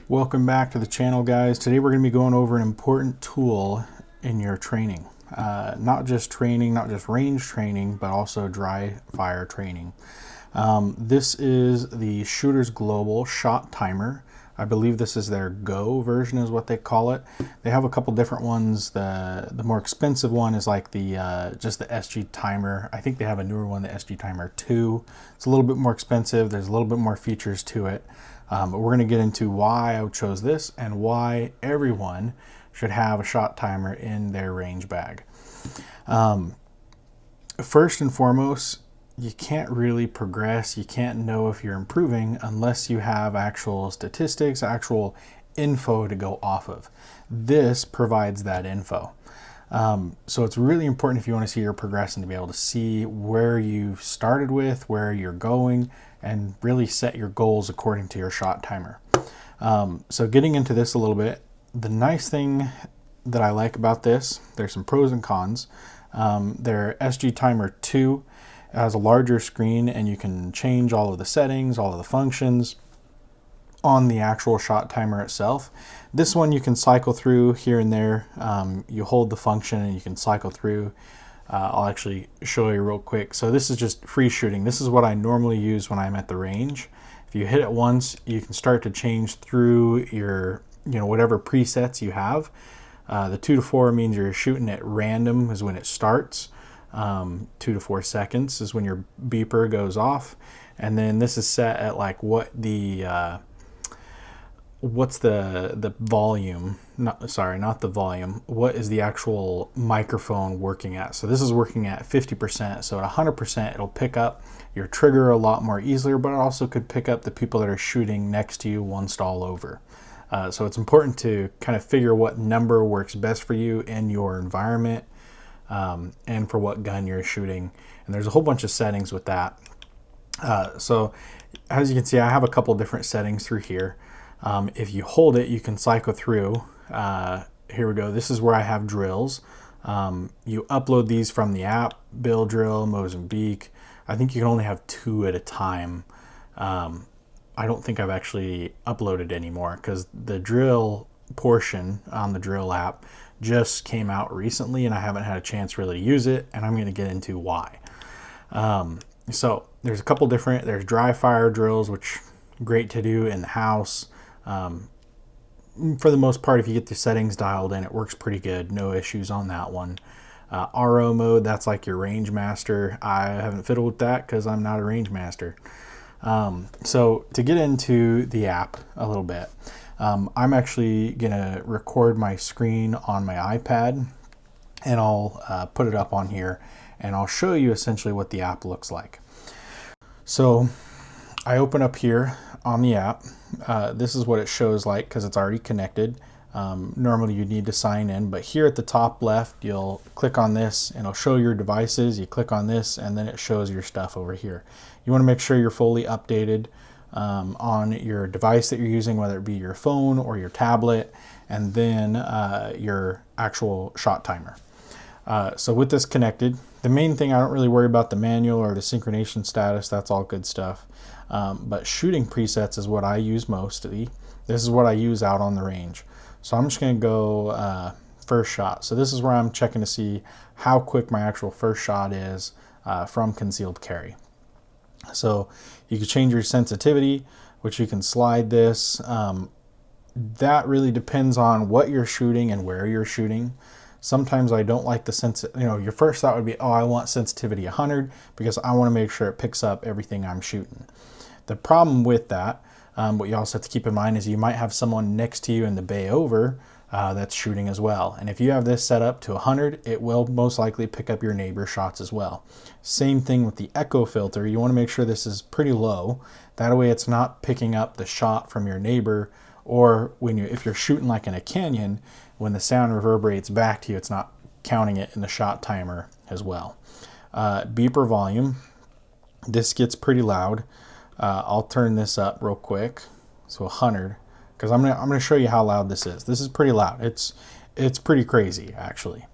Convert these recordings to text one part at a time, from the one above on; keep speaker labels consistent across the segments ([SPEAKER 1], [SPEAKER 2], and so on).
[SPEAKER 1] Welcome back to the channel, guys. Today we're going to be going over an important tool in your training. Not just range training, but also dry fire training. This is the Shooters Global Shot Timer. I believe this is their Go version is what they call it. They have a couple different ones. The more expensive one is like the just the SG Timer. I think they have a newer one, the SG Timer 2. It's a little bit more expensive. There's a little bit more features to it. But we're going to get into why I chose this and why everyone should have a shot timer in their range bag. First and foremost, you can't really progress, you can't know if you're improving unless you have actual statistics, actual info to go off of. This provides that info. So it's really important if you want to see your progression to be able to see where you've started with, where you're going, and really set your goals according to your shot timer. So getting into this a little bit, the nice thing that I like about this, there's some pros and cons. Their SG Timer 2 has a larger screen and you can change all of the settings, all of the functions on the actual shot timer itself. This one you can cycle through here and there. You hold the function and you can cycle through. I'll actually show you real quick. So this is just free shooting. This is what I normally use when I'm at the range. If you hit it once, you can start to change through your, whatever presets you have. The 2 to 4 means you're shooting at random is when it starts. 2 to 4 seconds is when your beeper goes off. And then this is set at like what the, what's the volume, not the volume, what is the actual microphone working at. So this is working at 50%. So at 100% it'll pick up your trigger a lot more easily, but it also could pick up the people that are shooting next to you one stall over. So it's important to kind of figure what number works best for you in your environment, and for what gun you're shooting. And there's a whole bunch of settings with that. So as you can see, I have a couple different settings through here. If you hold it, you can cycle through. Here we go. This is where I have drills. You upload these from the app, Bill Drill, Mozambique. I think you can only have 2 at a time. I don't think I've actually uploaded anymore because the drill portion on the drill app just came out recently and I haven't had a chance really to use it, and I'm going to get into why. So there's a couple different, there's dry fire drills, which great to do in the house. For the most part, if you get the settings dialed in, it works pretty good. No issues on that one. RO mode, that's like your range master. I haven't fiddled with that because I'm not a range master. So to get into the app a little bit, I'm actually gonna record my screen on my iPad and I'll put it up on here and I'll show you essentially what the app looks like. So I open up here on the app. This is what it shows like because it's already connected. Normally you need to sign in, but here at the top left, you'll click on this and it'll show your devices. You click on this and then it shows your stuff over here. You want to make sure you're fully updated on your device that you're using, whether it be your phone or your tablet, and then your actual shot timer. So with this connected, the main thing, I don't really worry about the manual or the synchronization status. That's all good stuff. But shooting presets is what I use mostly. This is what I use out on the range. So I'm just going to go first shot. So this is where I'm checking to see how quick my actual first shot is from concealed carry. So you can change your sensitivity, which you can slide this. That really depends on what you're shooting and where you're shooting. Sometimes I don't like the sense, your first thought would be, oh, I want sensitivity 100 because I want to make sure it picks up everything I'm shooting. The problem with that, what you also have to keep in mind is you might have someone next to you in the bay over that's shooting as well. And if you have this set up to 100, it will most likely pick up your neighbor's shots as well. Same thing with the echo filter. You want to make sure this is pretty low. That way it's not picking up the shot from your neighbor, or if you're shooting like in a canyon, when the sound reverberates back to you, it's not counting it in the shot timer as well. Beeper volume. This gets pretty loud. I'll turn this up real quick, so 100, because I'm gonna show you how loud this is. This is pretty loud. It's pretty crazy actually.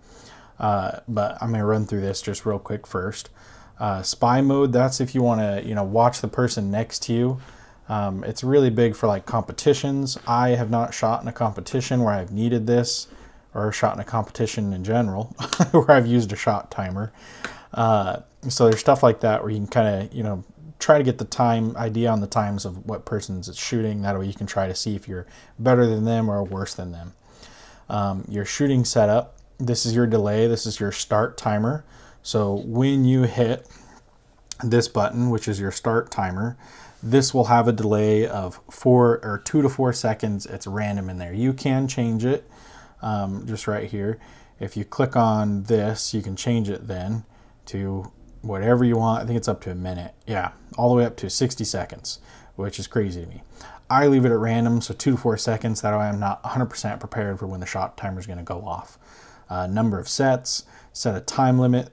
[SPEAKER 1] But I'm gonna run through this just real quick first. Spy mode. That's if you want to watch the person next to you It's really big for like competitions. I have not shot in a competition where I've needed this, or shot in a competition in general where I've used a shot timer. So there's stuff like that where you can kind of, try to get the time idea on the times of what person's shooting. That way you can try to see if you're better than them or worse than them. Your shooting setup, this is your delay, this is your start timer. So when you hit this button, which is your start timer, this will have a delay of 2 to 4 seconds. It's random in there. You can change it just right here. If you click on this, you can change it then to whatever you want. I think it's up to a minute. Yeah, all the way up to 60 seconds, which is crazy to me. I leave it at random, so 2 to 4 seconds. That way I'm not 100% prepared for when the shot timer is going to go off. Number of sets, set a time limit,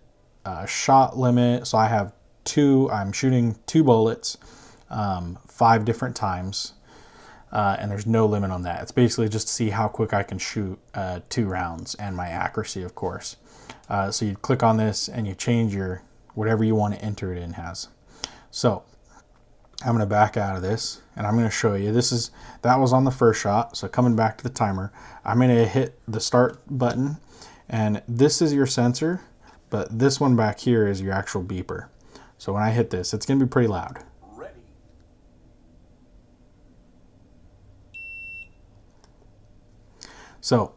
[SPEAKER 1] shot limit. So I have I'm shooting 2 bullets, 5 different times, and there's no limit on that. It's basically just to see how quick I can shoot 2 rounds, and my accuracy, of course. So you click on this and you change your whatever you want to enter it in has. So I'm going to back out of this and I'm going to show you. That was on the first shot. So coming back to the timer, I'm going to hit the start button, and this is your sensor, but this one back here is your actual beeper. So when I hit this, it's going to be pretty loud.
[SPEAKER 2] Ready.
[SPEAKER 1] So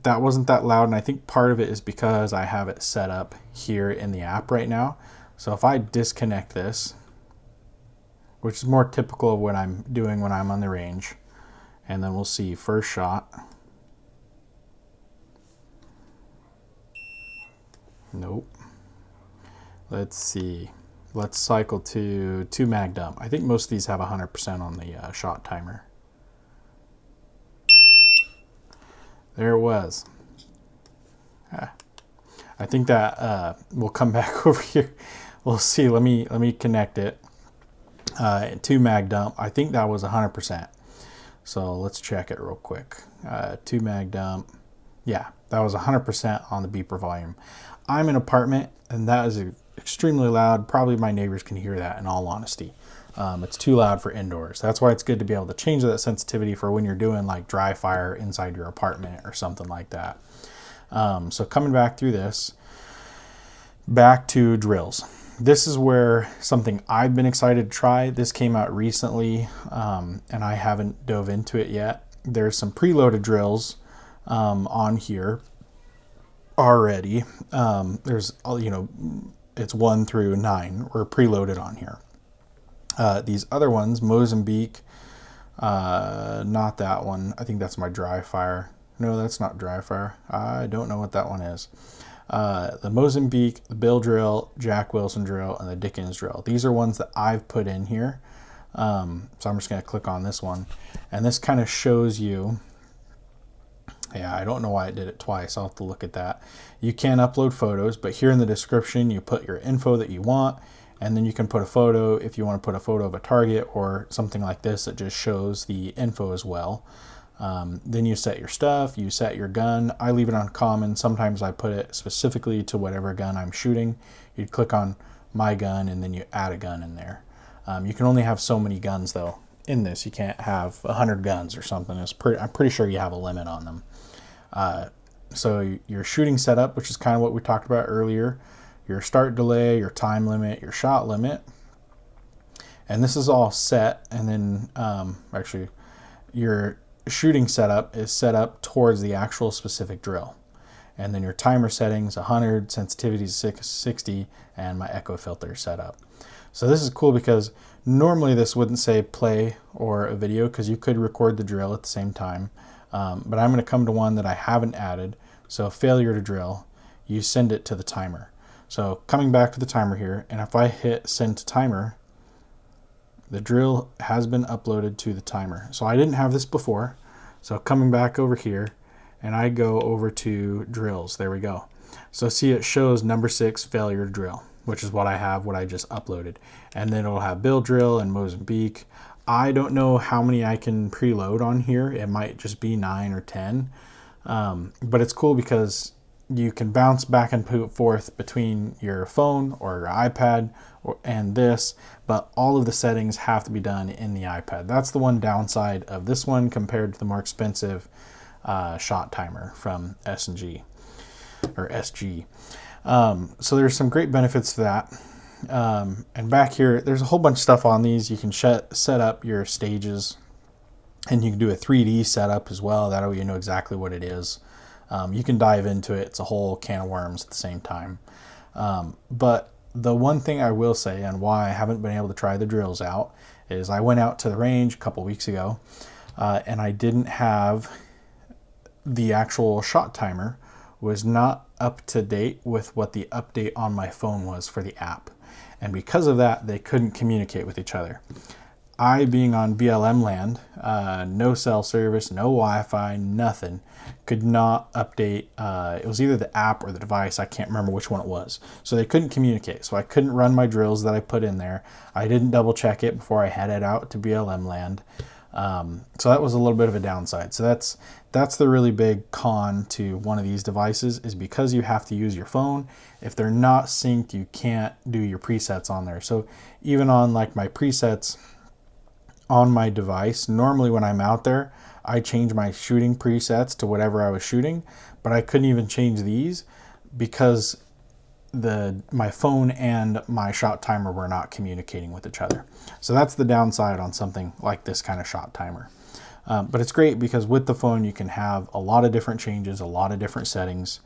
[SPEAKER 1] that wasn't that loud, and I think part of it is because I have it set up here in the app right now. So if I disconnect this, which is more typical of what I'm doing when I'm on the range, and then we'll see first shot. Nope. Let's see. Let's cycle to 2 mag dump. I think most of these have 100% on the shot timer. There it was. I think that we'll come back over here. We'll see. Let me connect it. 2 mag dump. I think that was 100%. So let's check it real quick. 2 mag dump. Yeah, that was 100% on the beeper volume. I'm in an apartment, and that is extremely loud. Probably my neighbors can hear that, in all honesty. It's too loud for indoors. That's why it's good to be able to change that sensitivity for when you're doing like dry fire inside your apartment or something like that. So coming back through this, back to drills. This is where something I've been excited to try. This came out recently, and I haven't dove into it yet. There's some preloaded drills on here already. There's, it's 1 through 9 were preloaded on here. These other ones, Mozambique, not that one. I think that's my dry fire. No, that's not dry fire. I don't know what that one is. The Mozambique, the Bill drill, Jack Wilson drill, and the Dickens drill. These are ones that I've put in here. So I'm just going to click on this one. And this kind of shows you, yeah, I don't know why it did it twice. I'll have to look at that. You can upload photos, but here in the description, you put your info that you want. And then you can put a photo if you want to put a photo of a target or something like this that just shows the info as well. Then you set your stuff, you set your gun. I leave it on common. Sometimes I put it specifically to whatever gun I'm shooting. You'd click on my gun and then you add a gun in there. You can only have so many guns though in this. You can't have 100 guns or something. I'm pretty sure you have a limit on them. So your shooting setup, which is kind of what we talked about earlier, your start delay, your time limit, your shot limit, and this is all set. And then actually your shooting setup is set up towards the actual specific drill, and then your timer settings 100, sensitivity is 60, and my echo filter is set up. So this is cool because normally this wouldn't say play or a video because you could record the drill at the same time, but I'm going to come to one that I haven't added. So failure to drill, you send it to the timer. So coming back to the timer here, and if I hit send to timer, the drill has been uploaded to the timer. So I didn't have this before. So coming back over here, and I go over to drills. There we go. So see, it shows number 6 failure to drill, which is what I have, what I just uploaded. And then it'll have Bill drill and Mozambique. I don't know how many I can preload on here. It might just be 9 or 10. But it's cool because you can bounce back and forth between your phone or your iPad and this, but all of the settings have to be done in the iPad. That's the one downside of this one compared to the more expensive shot timer from S&G or SG. So there's some great benefits to that. And back here, there's a whole bunch of stuff on these. You can set up your stages, and you can do a 3D setup as well. That way you know exactly what it is. You can dive into it. It's a whole can of worms at the same time. But the one thing I will say, and why I haven't been able to try the drills out, is I went out to the range a couple weeks ago, and I didn't have the actual shot timer was not up to date with what the update on my phone was for the app. And because of that, they couldn't communicate with each other. I, being on BLM land, no cell service, no Wi-Fi, nothing, could not update. It was either the app or the device. I can't remember which one it was. So they couldn't communicate. So I couldn't run my drills that I put in there. I didn't double check it before I headed out to BLM land. So that was a little bit of a downside. So that's the really big con to one of these devices, is because you have to use your phone. If they're not synced, you can't do your presets on there. So even on like my presets on my device, normally when I'm out there, I change my shooting presets to whatever I was shooting, but I couldn't even change these because my phone and my shot timer were not communicating with each other. So that's the downside on something like this kind of shot timer. But it's great because with the phone you can have a lot of different changes, a lot of different settings.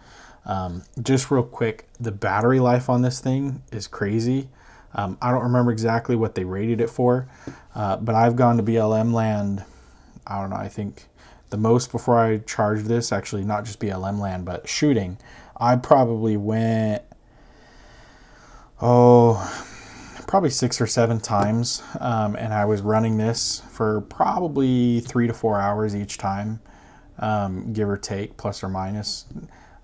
[SPEAKER 1] Just real quick, the battery life on this thing is crazy. I don't remember exactly what they rated it for, but I've gone to BLM land, I don't know, I think the most before I charged this, actually not just BLM land, but shooting, I probably went, probably 6 or 7 times, and I was running this for probably 3 to 4 hours each time, give or take, plus or minus,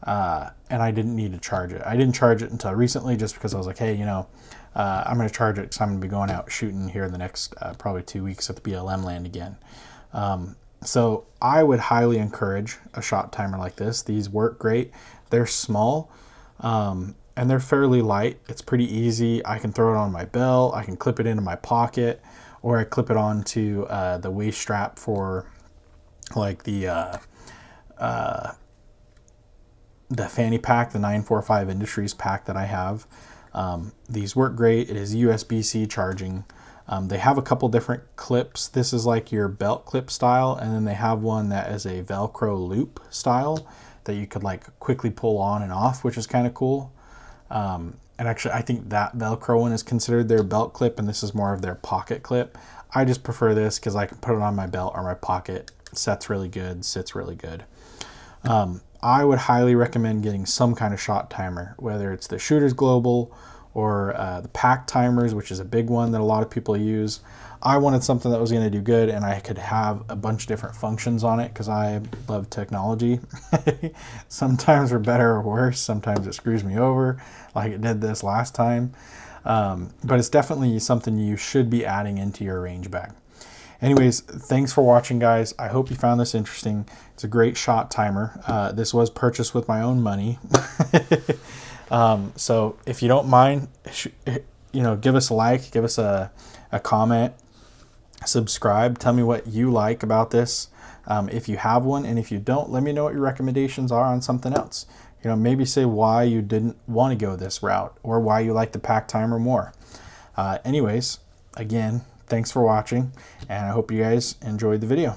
[SPEAKER 1] and I didn't need to charge it. I didn't charge it until recently just because I was like, hey, you know, I'm going to charge it because I'm going to be going out shooting here in the next probably 2 weeks at the BLM land again. So I would highly encourage a shot timer like this. These work great. They're small and they're fairly light. It's pretty easy. I can throw it on my belt. I can clip it into my pocket, or I clip it onto the waist strap for like the fanny pack, the 945 Industries pack that I have. These work great. It is USB-C charging. They have a couple different clips. This is like your belt clip style, and then they have one that is a Velcro loop style that you could like quickly pull on and off, which is kind of cool. And actually, I think that Velcro one is considered their belt clip, and this is more of their pocket clip. I just prefer this because I can put it on my belt or my pocket. It sets really good, sits really good. I would highly recommend getting some kind of shot timer, whether it's the Shooters Global or the pack timers, which is a big one that a lot of people use. I wanted something that was going to do good and I could have a bunch of different functions on it because I love technology. Sometimes we're better or worse. Sometimes it screws me over like it did this last time. But it's definitely something you should be adding into your range bag. Anyways, thanks for watching, guys. I hope you found this interesting. It's a great shot timer. This was purchased with my own money. So if you don't mind, you know, give us a like, give us a comment, subscribe, tell me what you like about this. If you have one, and if you don't, let me know what your recommendations are on something else. You know, maybe say why you didn't want to go this route or why you like the pack timer more. Anyways, again, thanks for watching, and I hope you guys enjoyed the video.